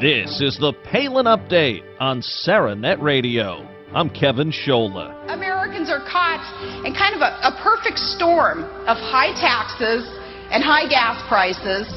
This is the Palin Update on Saranet Radio. I'm Kevin Scholla. Americans are caught in kind of a perfect storm of high taxes and high gas prices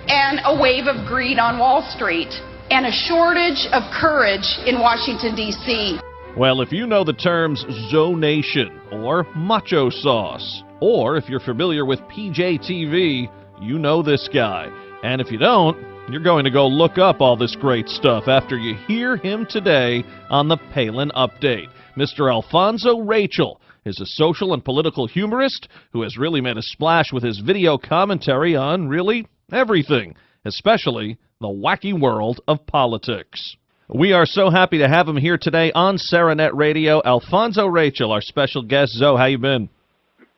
and a wave of greed on Wall Street and a shortage of courage in Washington, D.C. Well, if you know the terms zonation or macho sauce, or if you're familiar with PJTV, you know this guy. And if you don't, you're going to go look up all this great stuff after you hear him today on the Palin Update. Mr. Alfonzo Rachel is a social and political humorist who has really made a splash with his video commentary on really everything, especially the wacky world of politics. We are so happy to have him here today on Saranet Radio. Alfonzo Rachel, our special guest. Zoe, how you been?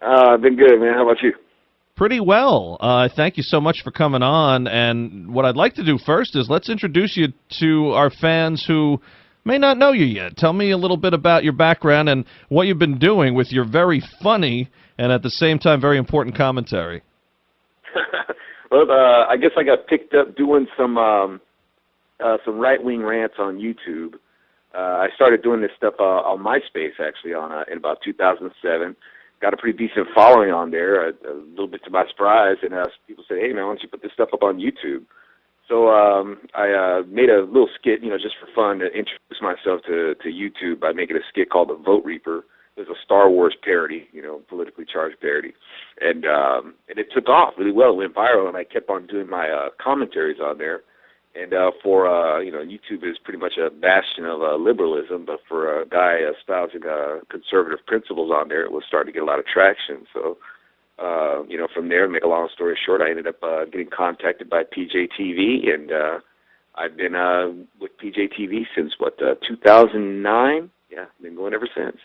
I've been good, man. How about you? Pretty well. Thank you so much for coming on. And what I'd like to do first is let's introduce you to our fans who may not know you yet. Tell me a little bit about your background and what you've been doing with your very funny and at the same time very important commentary. Well, I guess I got picked up doing some right-wing rants on YouTube. I started doing this stuff on MySpace, actually, in about 2007. Got a pretty decent following on there, a little bit to my surprise, and people said, hey, man, why don't you put this stuff up on YouTube? So I made a little skit, just for fun, to introduce myself to YouTube by making a skit called The Vote Reaper. It was a Star Wars parody, politically charged parody. And it took off really well. It went viral, and I kept on doing my commentaries on there. And YouTube is pretty much a bastion of liberalism, but for a guy espousing conservative principles on there, it was starting to get a lot of traction. So, from there, to make a long story short, I ended up getting contacted by PJTV, and I've been with PJTV since, 2009? Yeah, been going ever since.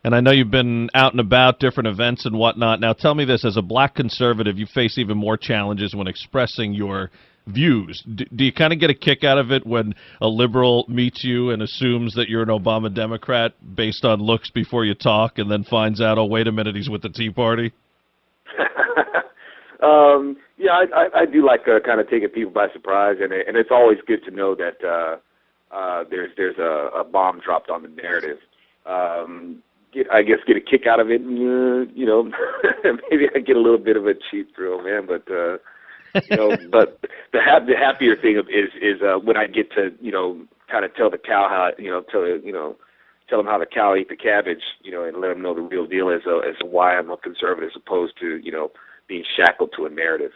And I know you've been out and about, different events and whatnot. Now, tell me this, as a black conservative, you face even more challenges when expressing your views. Do you kind of get a kick out of it when a liberal meets you and assumes that you're an Obama Democrat based on looks before you talk and then finds out, oh, wait a minute, he's with the Tea Party? Yeah, I do like kind of taking people by surprise, and it's always good to know that there's a bomb dropped on the narrative. I guess get a kick out of it, and, maybe I get a little bit of a cheap thrill, man, but but the happier thing is when I get to kind of tell the cow how tell them how the cow ate the cabbage, and let them know the real deal as to why I'm a conservative as opposed to being shackled to a narrative.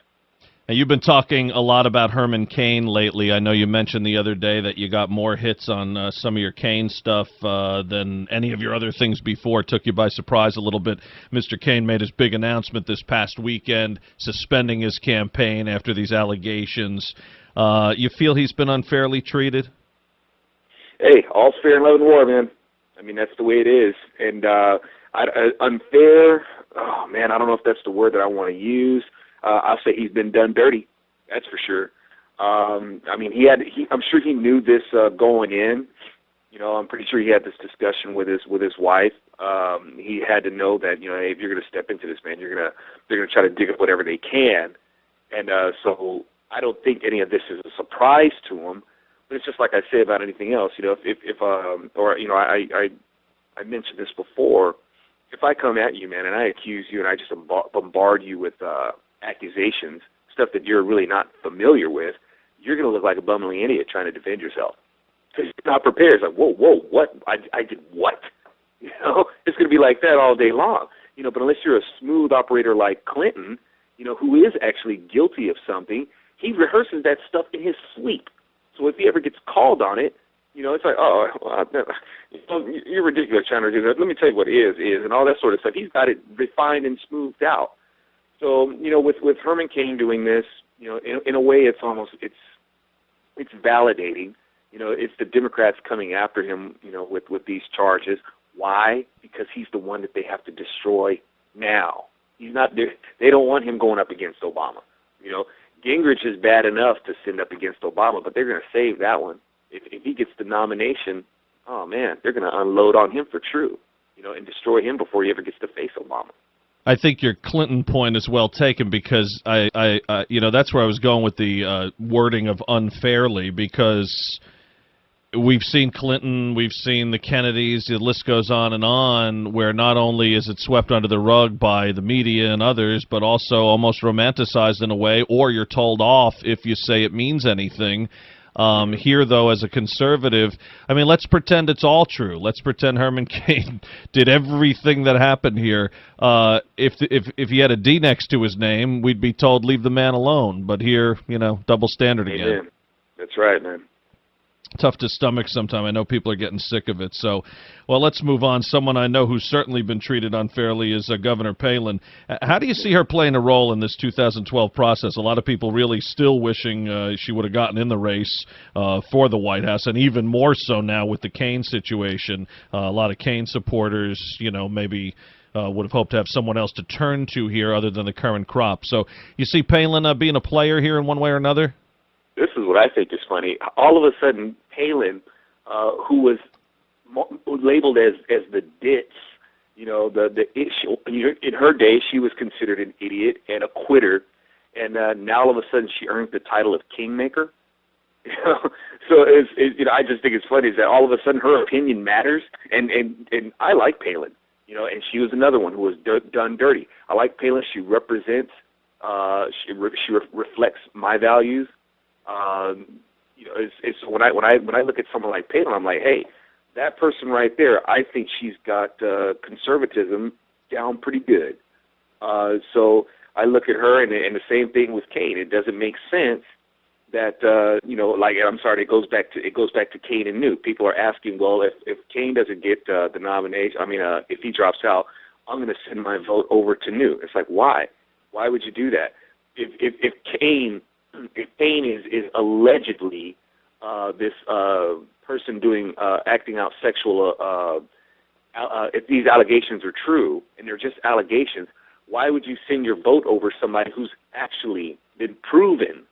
Now, you've been talking a lot about Herman Cain lately. I know you mentioned the other day that you got more hits on some of your Cain stuff than any of your other things before. Took you by surprise a little bit. Mr. Cain made his big announcement this past weekend, suspending his campaign after these allegations. You feel he's been unfairly treated? Hey, all's fair in love and war, man. I mean, that's the way it is. And unfair, oh, man, I don't know if that's the word that I want to use. I'll say he's been done dirty. That's for sure. I mean, I'm sure he knew this going in. I'm pretty sure he had this discussion with his wife. He had to know that hey, if you're going to step into this, man, they're going to try to dig up whatever they can. And so I don't think any of this is a surprise to him. But it's just like I say about anything else. I mentioned this before. If I come at you, man, and I accuse you, and I just bombard you with accusations, stuff that you're really not familiar with, you're going to look like a bumbling idiot trying to defend yourself. Because you're not prepared. It's like, whoa, what? I did what? It's going to be like that all day long. But unless you're a smooth operator like Clinton, who is actually guilty of something, he rehearses that stuff in his sleep. So if he ever gets called on it, it's like, oh, you're ridiculous trying to do that. Let me tell you what is, and all that sort of stuff. He's got it refined and smoothed out. So, with Herman Cain doing this, in a way, it's validating. It's the Democrats coming after him, with these charges. Why? Because he's the one that they have to destroy now. He's not there. They don't want him going up against Obama. Gingrich is bad enough to send up against Obama, but they're going to save that one. If he gets the nomination, oh man, they're going to unload on him for true, and destroy him before he ever gets to face Obama. I think your Clinton point is well taken because that's where I was going with the wording of unfairly, because we've seen Clinton, we've seen the Kennedys, the list goes on, where not only is it swept under the rug by the media and others, but also almost romanticized in a way, or you're told off if you say it means anything. Here, though, as a conservative, I mean, let's pretend it's all true. Let's pretend Herman Cain did everything that happened here. If he had a D next to his name, we'd be told, leave the man alone. But here, double standard again. Amen. That's right, man. Tough to stomach sometime. I know people are getting sick of it. So, well, let's move on. Someone I know who's certainly been treated unfairly is Governor Palin. How do you see her playing a role in this 2012 process? A lot of people really still wishing she would have gotten in the race for the White House, and even more so now with the Kaine situation. A lot of Kaine supporters, maybe would have hoped to have someone else to turn to here other than the current crop. So you see Palin being a player here in one way or another? This is what I think is funny. All of a sudden, Palin, who was labeled as the ditz, in her day, she was considered an idiot and a quitter, and now all of a sudden she earned the title of kingmaker. So I just think it's funny is that all of a sudden her opinion matters, and I like Palin, and she was another one who was done dirty. I like Palin. She represents, she reflects my values. When I look at someone like Palin, I'm like, hey, that person right there, I think she's got conservatism down pretty good. So I look at her, and the same thing with Cain. It doesn't make sense that it goes back to Cain and Newt. People are asking, well, if Cain doesn't get the nomination, if he drops out, I'm going to send my vote over to Newt. It's like, why? Why would you do that? If Cain is allegedly this person acting out sexual, if these allegations are true, and they're just allegations, why would you send your vote over somebody who's actually been proven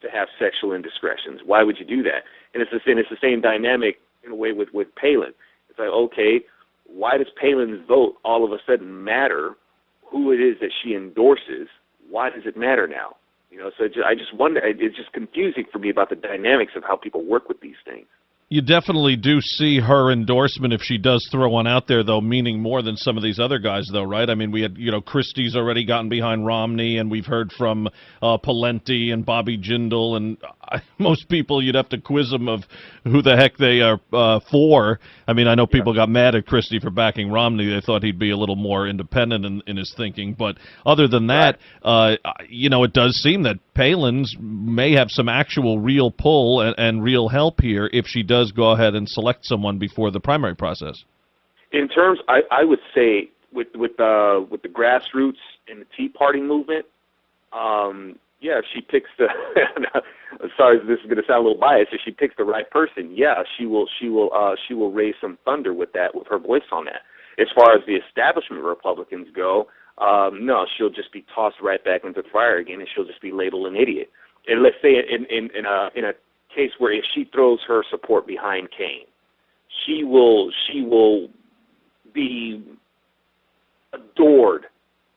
to have sexual indiscretions? Why would you do that? And it's the same dynamic in a way with Palin. It's like, okay, why does Palin's vote all of a sudden matter? Who it is that she endorses, why does it matter now? So I just wonder, it's just confusing for me about the dynamics of how people work with these things. You definitely do see her endorsement, if she does throw one out there, though, meaning more than some of these other guys, though, right? I mean, we had, Christie's already gotten behind Romney, and we've heard from Palin and Bobby Jindal, and most people, you'd have to quiz them of who the heck they are for. I mean, I know people got mad at Christie for backing Romney. They thought he'd be a little more independent in his thinking. But other than that, it does seem that Palin's may have some actual real pull and real help here if she does go ahead and select someone before the primary process. In terms, I would say with the grassroots and the Tea Party movement, if she picks the sorry, this is going to sound a little biased. If she picks the right person, she will raise some thunder with her voice on that. As far as the establishment Republicans go, no, she'll just be tossed right back into the fire again, and she'll just be labeled an idiot. And let's say in a case where if she throws her support behind Cain, she will be adored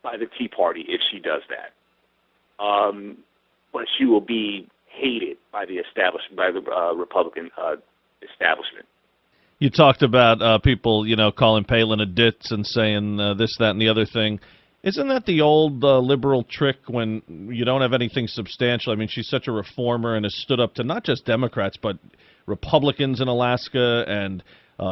by the Tea Party if she does that. But she will be hated by the Republican establishment. You talked about people, calling Palin a ditz and saying this, that, and the other thing. Isn't that the old liberal trick when you don't have anything substantial? I mean, she's such a reformer and has stood up to not just Democrats, but Republicans in Alaska and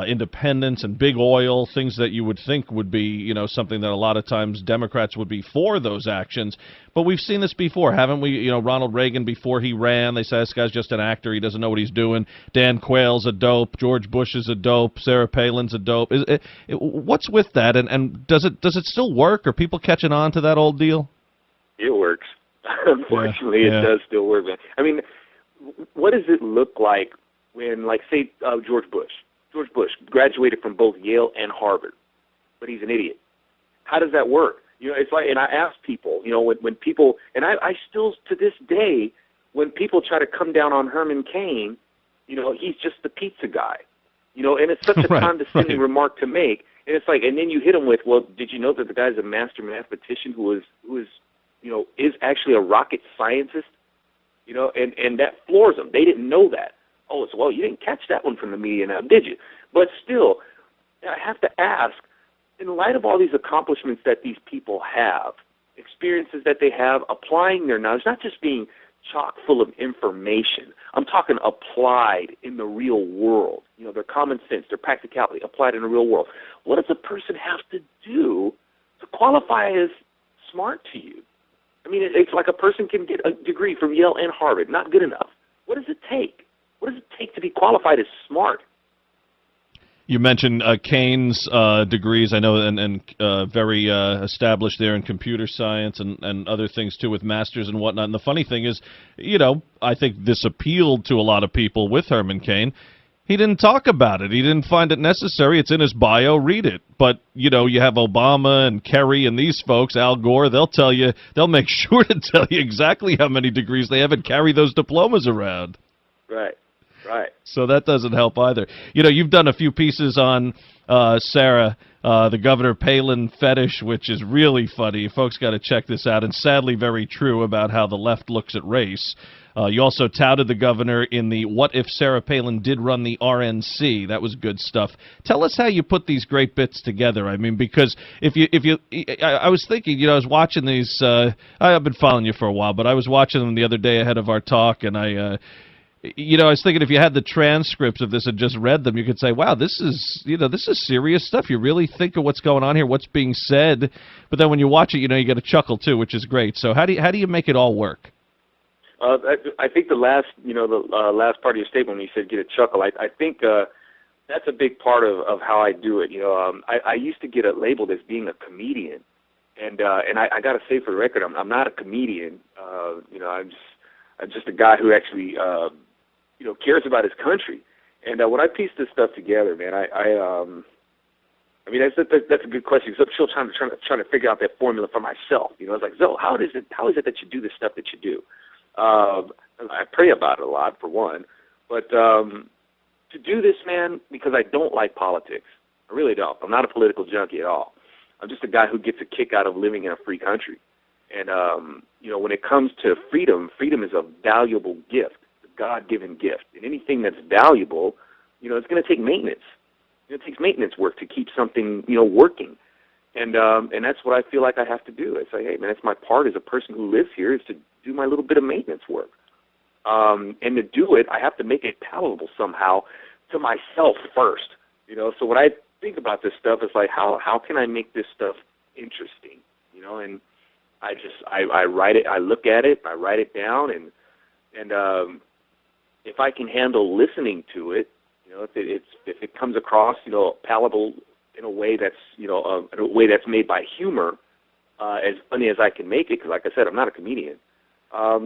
independents and big oil, things that you would think would be, something that a lot of times Democrats would be for those actions. But we've seen this before, haven't we? Ronald Reagan, before he ran, they said this guy's just an actor. He doesn't know what he's doing. Dan Quayle's a dope. George Bush is a dope. Sarah Palin's a dope. What's with that? And does it still work? Are people catching on to that old deal? It works. Unfortunately, it does still work, man. I mean, what does it look like when, say, George Bush graduated from both Yale and Harvard, but he's an idiot. How does that work? It's like, and I ask people, when people, and I still, to this day, when people try to come down on Herman Cain, he's just the pizza guy, and it's such a condescending remark to make. And it's like, and then you hit them with, well, did you know that the guy's a master mathematician who is, is actually a rocket scientist? And that floors them. They didn't know that. Oh, so, well, you didn't catch that one from the media now, did you? But still, I have to ask, in light of all these accomplishments that these people have, experiences that they have, applying their knowledge, not just being chock full of information. I'm talking applied in the real world. Their common sense, their practicality, applied in the real world. What does a person have to do to qualify as smart to you? I mean, it's like a person can get a degree from Yale and Harvard. Not good enough. What does it take? What does it take to be qualified as smart? You mentioned Kane's degrees, I know, and very established there in computer science and other things, too, with masters and whatnot. And the funny thing is, I think this appealed to a lot of people with Herman Cain. He didn't talk about it. He didn't find it necessary. It's in his bio. Read it. But, you have Obama and Kerry and these folks, Al Gore, they'll make sure to tell you exactly how many degrees they have and carry those diplomas around. Right. Right. So that doesn't help either. You've done a few pieces on Sarah, the Governor Palin fetish, which is really funny. Folks got to check this out, and sadly very true about how the left looks at race. You also touted the governor in the What If Sarah Palin Did Run the RNC. That was good stuff. Tell us how you put these great bits together. I mean, because I was thinking, I was watching these, I've been following you for a while, but I was watching them the other day ahead of our talk, and I was thinking if you had the transcripts of this and just read them, you could say, wow, this is serious stuff. You really think of what's going on here, what's being said. But then when you watch it, you get a chuckle, too, which is great. So how do you make it all work? I think the last part of your statement when you said get a chuckle, I think that's a big part of how I do it. I used to get it labeled as being a comedian. And I got to say for the record, I'm not a comedian. I'm just a guy who actually cares about his country. And when I piece this stuff together, man, I mean that's a good question. So I'm still trying to figure out that formula for myself. It's like, so how is it that you do the stuff that you do? I pray about it a lot, for one, but to do this, man, because I don't like politics. I really don't. I'm not a political junkie at all. I'm just a guy who gets a kick out of living in a free country. And when it comes to freedom is a valuable gift, a God-given gift. And anything that's valuable, it's going to take maintenance. It takes maintenance work to keep something, working. And that's what I feel like I have to do. I say, hey, man, that's my part as a person who lives here, is to do my little bit of maintenance work. And to do it, I have to make it palatable somehow to myself first. So when I think about this stuff, it's like, how can I make this stuff interesting? And I write it, I look at it, I write it down, and if I can handle listening to it, if it comes across, palatable in a way that's, in a way that's made by humor, as funny as I can make it, because like I said, I'm not a comedian,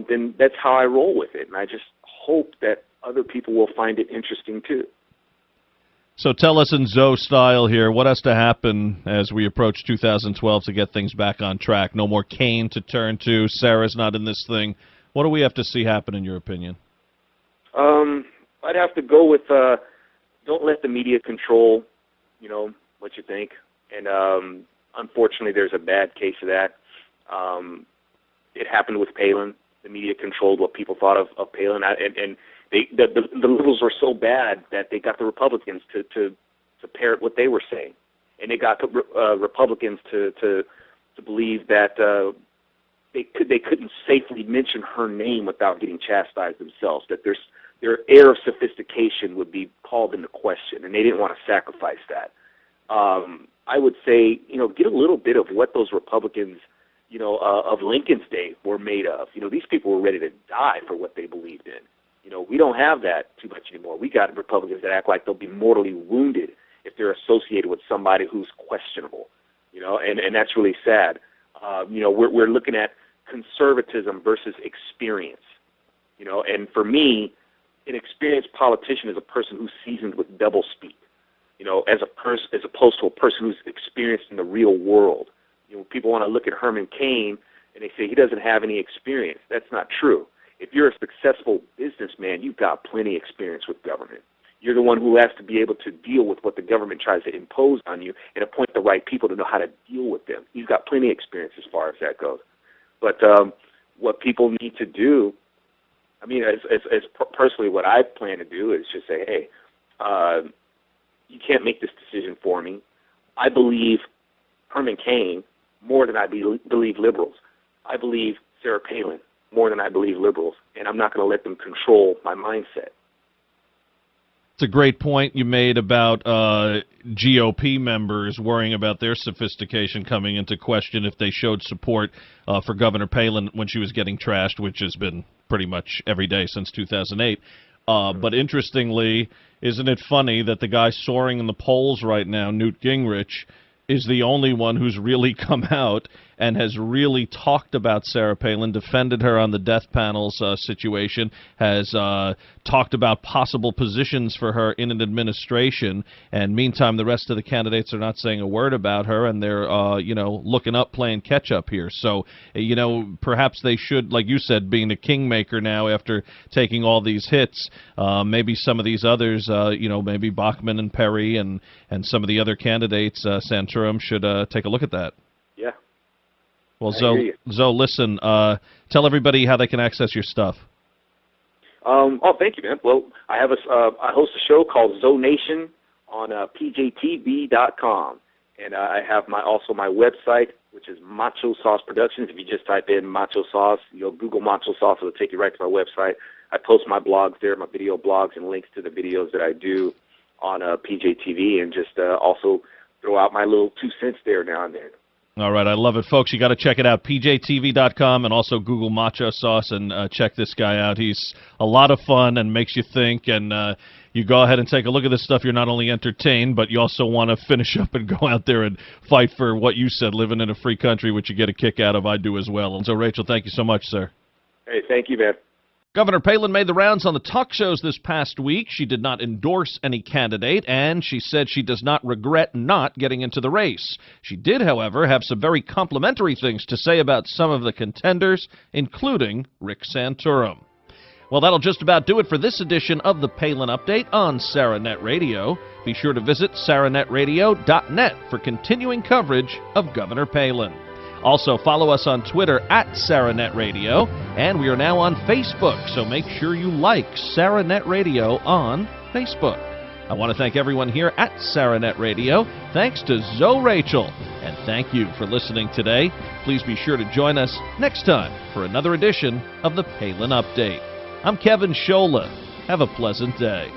then that's how I roll with it. And I just hope that other people will find it interesting too. So tell us in Zoe style here, what has to happen as we approach 2012 to get things back on track? No more Cain to turn to. Sarah's not in this thing. What do we have to see happen, in your opinion? I'd have to go with don't let the media control, what you think. And unfortunately, there's a bad case of that. It happened with Palin. The media controlled what people thought of Palin, and the liberals were so bad that they got the Republicans to parrot what they were saying, and they got the Republicans to believe that they couldn't safely mention her name without getting chastised themselves. That their air of sophistication would be called into question, and they didn't want to sacrifice that. I would say, get a little bit of what those Republicans, of Lincoln's day were made of. These people were ready to die for what they believed in. We don't have that too much anymore. We got Republicans that act like they'll be mortally wounded if they're associated with somebody who's questionable, and that's really sad. We're looking at conservatism versus experience, and for me, an experienced politician is a person who's seasoned with doublespeak, as opposed to a person who's experienced in the real world. People want to look at Herman Cain and they say he doesn't have any experience. That's not true. If you're a successful businessman, you've got plenty of experience with government. You're the one who has to be able to deal with what the government tries to impose on you and appoint the right people to know how to deal with them. He's got plenty of experience as far as that goes. But what people need to do, I mean, as personally, what I plan to do is just say, hey, you can't make this decision for me. I believe Herman Cain more than I believe liberals. I believe Sarah Palin more than I believe liberals, and I'm not going to let them control my mindset. It's a great point you made about GOP members worrying about their sophistication coming into question if they showed support for Governor Palin when she was getting trashed, which has been pretty much every day since 2008. But interestingly, isn't it funny that the guy soaring in the polls right now, Newt Gingrich, is the only one who's really come out and has really talked about Sarah Palin, defended her on the death panels situation, has talked about possible positions for her in an administration, and meantime the rest of the candidates are not saying a word about her, and they're looking up, playing catch-up here. So, perhaps they should, like you said, being a kingmaker now after taking all these hits, maybe some of these others, maybe Bachmann and Perry and some of the other candidates, Santorum, should take a look at that. Yeah. Well, Zoe, listen, tell everybody how they can access your stuff. Thank you, man. Well, I host a show called Zoe Nation on pjtv.com, and I have also my website, which is Macho Sauce Productions. If you just type in Macho Sauce, Google Macho Sauce, it'll take you right to my website. I post my blogs there, my video blogs, and links to the videos that I do on PJTV, and just also throw out my little 2 cents there now and then. All right, I love it, folks. You got to check it out, pjtv.com, and also Google Macho Sauce, and check this guy out. He's a lot of fun and makes you think, and you go ahead and take a look at this stuff. You're not only entertained, but you also want to finish up and go out there and fight for what you said, living in a free country, which you get a kick out of. I do as well. And so, Rachel, thank you so much, sir. Hey, thank you, man. Governor Palin made the rounds on the talk shows this past week. She did not endorse any candidate, and she said she does not regret not getting into the race. She did, however, have some very complimentary things to say about some of the contenders, including Rick Santorum. Well, that'll just about do it for this edition of the Palin Update on SarahNet Radio. Be sure to visit SarahNetRadio.net for continuing coverage of Governor Palin. Also, follow us on Twitter at SarahNet Radio, and we are now on Facebook, so make sure you like SarahNet Radio on Facebook. I want to thank everyone here at SarahNet Radio. Thanks to Zoe Rachel, and thank you for listening today. Please be sure to join us next time for another edition of the Palin Update. I'm Kevin Scholla. Have a pleasant day.